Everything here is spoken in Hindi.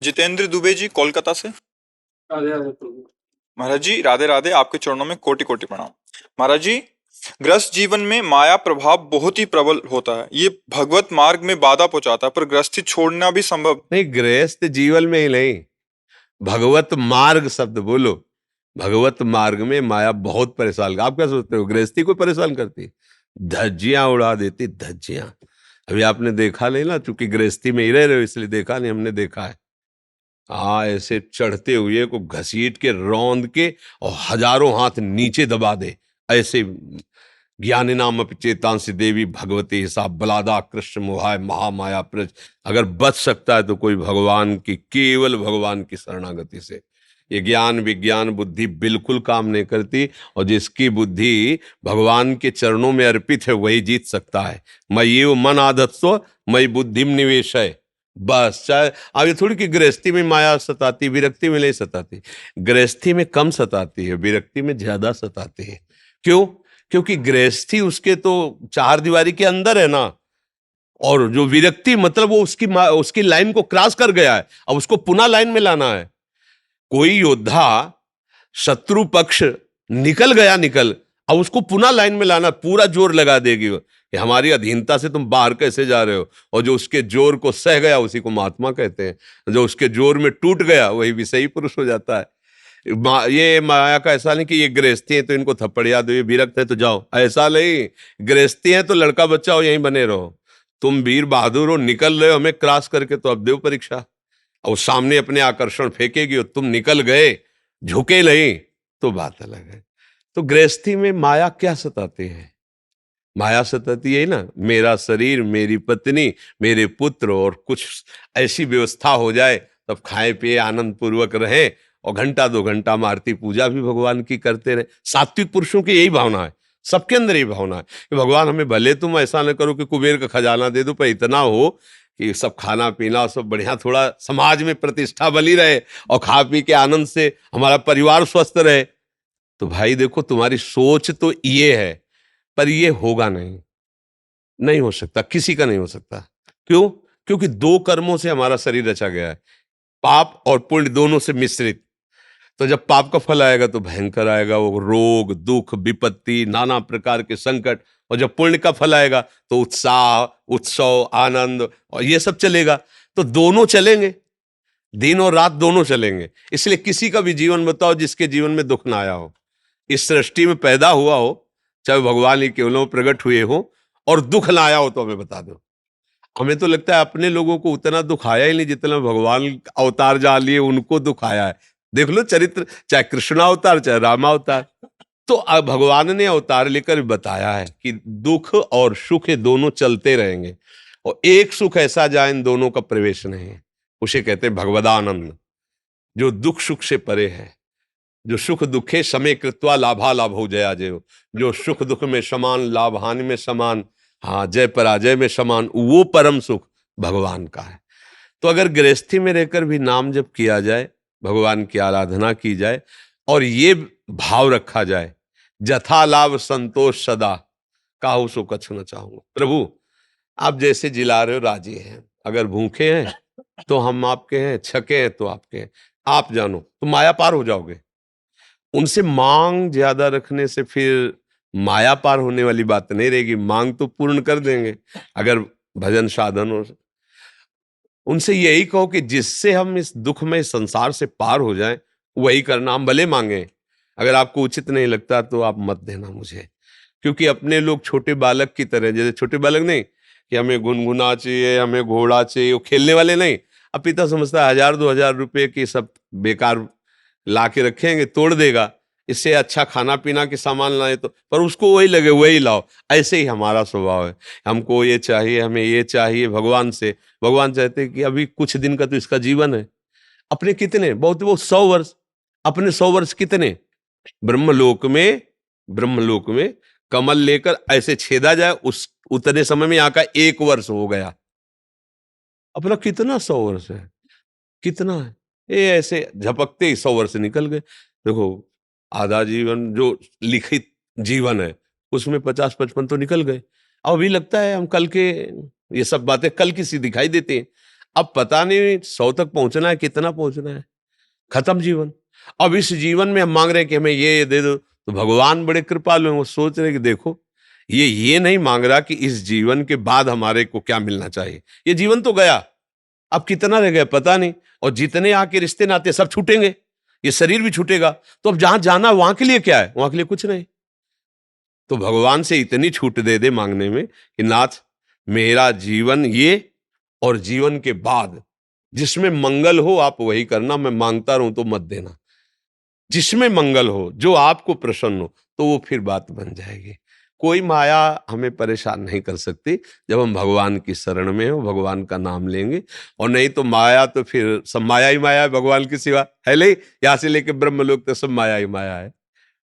जितेंद्र दुबे जी कोलकाता से। राधे राधे प्रभु। महाराज जी राधे राधे, आपके चरणों में कोटि कोटि प्रणाम। महाराज जी, गृहस्थ जीवन में माया प्रभाव बहुत ही प्रबल होता है, ये भगवत मार्ग में बाधा पहुंचाता है, पर गृहस्थी छोड़ना भी संभव। नहीं, गृहस्थ जीवन में ही नहीं, भगवत मार्ग शब्द बोलो। भगवत मार्ग में माया बहुत परेशान। आप क्या सोचते हो गृहस्थी को परेशान करती? धज्जियां उड़ा देती, धज्जियां। अभी आपने देखा नहीं ना, चूंकि गृहस्थी में ही रह रहे हो इसलिए देखा नहीं, हमने देखा है। हाँ, ऐसे चढ़ते हुए को घसीट के रौंद के और हजारों हाथ नीचे दबा दे, ऐसे ज्ञानी नाम चेतांसी देवी भगवती हिसाब बलादा कृष्ण मोहाय महामाया प्रज। अगर बच सकता है तो कोई भगवान की, केवल भगवान की शरणागति से। ये ज्ञान विज्ञान बुद्धि बिल्कुल काम नहीं करती, और जिसकी बुद्धि भगवान के चरणों में अर्पित है वही जीत सकता है। मयि मन आधत्सो मयि बुद्धिम निवेश है, बस। चाहे आगे थोड़ी कि गृहस्थी में माया सताती, विरक्ति में नहीं सताती। गृहस्थी में कम सताती है, विरक्ति में ज्यादा सताती है। क्यों? क्योंकि गृहस्थी उसके तो चार दीवारी के अंदर है ना, और जो विरक्ति मतलब वो उसकी लाइन को क्रॉस कर गया है, अब उसको पुनः लाइन में लाना है। कोई योद्धा शत्रु पक्ष निकल गया, अब उसको पुनः लाइन में लाना, पूरा जोर लगा देगी वो। कि हमारी अधीनता से तुम बाहर कैसे जा रहे हो, और जो उसके जोर को सह गया उसी को महात्मा कहते हैं। जो उसके जोर में टूट गया वही विषयी पुरुष हो जाता है। ये माया का ऐसा नहीं कि ये गृहस्थी है तो इनको थप्पड़िया दो, ये विरक्त है तो जाओ, ऐसा नहीं। गृहस्थी है तो लड़का बच्चा हो यहीं बने रहो। तुम वीर बहादुर हो, निकल रहे हो हमें क्रॉस करके, तो अब देव परीक्षा। और सामने अपने आकर्षण फेंकेगी और तुम निकल गए, झुके नहीं, तो बात अलग है। तो गृहस्थी में माया क्या सताती है? माया सताती है ना, मेरा शरीर, मेरी पत्नी, मेरे पुत्र, और कुछ ऐसी व्यवस्था हो जाए तब खाए पिए आनंद पूर्वक रहे, और घंटा दो घंटा आरती पूजा भी भगवान की करते रहे। सात्विक पुरुषों की यही भावना है, सबके अंदर यही भावना है कि भगवान हमें भले तुम ऐसा न करो कि कुबेर का खजाना दे दो, पर इतना हो कि सब खाना पीना सब बढ़िया, थोड़ा समाज में प्रतिष्ठा बनी रहे, और खा पी के आनंद से हमारा परिवार स्वस्थ रहे। तो भाई देखो, तुम्हारी सोच तो ये है, पर ये होगा नहीं, नहीं हो सकता, किसी का नहीं हो सकता। क्यों? क्योंकि दो कर्मों से हमारा शरीर रचा गया है, पाप और पुण्य दोनों से मिश्रित। तो जब पाप का फल आएगा तो भयंकर आएगा, वो रोग दुख विपत्ति नाना प्रकार के संकट, और जब पुण्य का फल आएगा तो उत्साह उत्सव आनंद, और ये सब चलेगा। तो दोनों चलेंगे, दिन और रात दोनों चलेंगे। इसलिए किसी का भी जीवन बताओ जिसके जीवन में दुख ना आया हो, इस सृष्टि में पैदा हुआ हो, चाहे भगवान ही केवल प्रकट हुए हो, और दुख ना आया हो तो हमें बता दो। हमें तो लगता है अपने लोगों को उतना दुख आया ही नहीं जितना भगवान अवतार जहाँ लिए उनको दुख आया है। देख लो चरित्र, चाहे कृष्णावतार चाहे रामावतार। तो अब भगवान ने अवतार लेकर बताया है कि दुख और सुख दोनों चलते रहेंगे, और एक सुख ऐसा जहाँ इन दोनों का प्रवेश नहीं है, उसे कहते हैं भगवदानंद, जो दुख सुख से परे है। जो सुख दुखे समय कृत्वा लाभा लाभ हो जया जय, जो सुख दुख में समान, लाभ हानि में समान, हाँ जय पराजय में समान, वो परम सुख भगवान का है। तो अगर गृहस्थी में रहकर भी नाम जप किया जाए, भगवान की आराधना की जाए, और ये भाव रखा जाए, जथा लाभ संतोष सदा, काहू सो कछु न चाहूंगा। प्रभु आप जैसे जिला रहे हो राजी हैं, अगर भूखे हैं तो हम आपके हैं, छके हैं तो आपके हैं, आप जानो तो माया पार हो जाओगे। उनसे मांग ज्यादा रखने से फिर माया पार होने वाली बात नहीं रहेगी, मांग तो पूर्ण कर देंगे अगर भजन साधन हो। उनसे यही कहो कि जिससे हम इस दुखमय संसार से पार हो जाएं वही करना, हम भले मांगे। अगर आपको उचित नहीं लगता तो आप मत देना मुझे, क्योंकि अपने लोग छोटे बालक की तरह, जैसे छोटे बालक नहीं कि हमें गुनगुना चाहिए, हमें घोड़ा चाहिए, वो खेलने वाले नहीं। अब पिता समझता है 1000-2000 रुपए की सब बेकार ला के रखेंगे, तोड़ देगा, इससे अच्छा खाना पीना के सामान लाए तो, पर उसको वही लगे वही लाओ। ऐसे ही हमारा स्वभाव है, हमको ये चाहिए, हमें ये चाहिए। भगवान से, भगवान चाहते हैं कि अभी कुछ दिन का तो इसका जीवन है, अपने कितने बहुत वो 100 वर्ष, अपने 100 वर्ष कितने ब्रह्मलोक में कमल लेकर ऐसे छेदा जाए, उस उतने समय में यहाँ का 1 वर्ष हो गया। अपना कितना 100 वर्ष है, कितना है, ये ऐसे झपकते ही 100 वर्ष निकल गए। देखो आधा जीवन जो लिखित जीवन है उसमें 50-55 तो निकल गए। अब अभी लगता है हम कल के, ये सब बातें कल की सी दिखाई देती हैं। अब पता नहीं 100 तक पहुंचना है, कितना पहुंचना है, खत्म जीवन। अब इस जीवन में हम मांग रहे हैं कि हमें ये दे दो, तो भगवान बड़े कृपालु हैं, वो सोच रहे कि देखो ये नहीं मांग रहा कि इस जीवन के बाद हमारे को क्या मिलना चाहिए। ये जीवन तो गया, अब कितना रह गया पता नहीं, और जितने आके रिश्ते नाते सब छूटेंगे, ये शरीर भी छूटेगा, तो अब जहां जाना वहां के लिए क्या है, वहां के लिए कुछ नहीं। तो भगवान से इतनी छूट दे दे मांगने में कि नाथ मेरा जीवन ये और जीवन के बाद जिसमें मंगल हो आप वही करना, मैं मांगता रहूं तो मत देना। जिसमें मंगल हो, जो आपको प्रसन्न हो, तो वो फिर बात बन जाएगी। कोई माया हमें परेशान नहीं कर सकती जब हम भगवान की शरण में हो, भगवान का नाम लेंगे। और नहीं तो माया तो फिर सब माया ही माया है, भगवान की सिवा है नहीं। यहाँ से लेके ब्रह्मलोक तक सब माया ही माया है।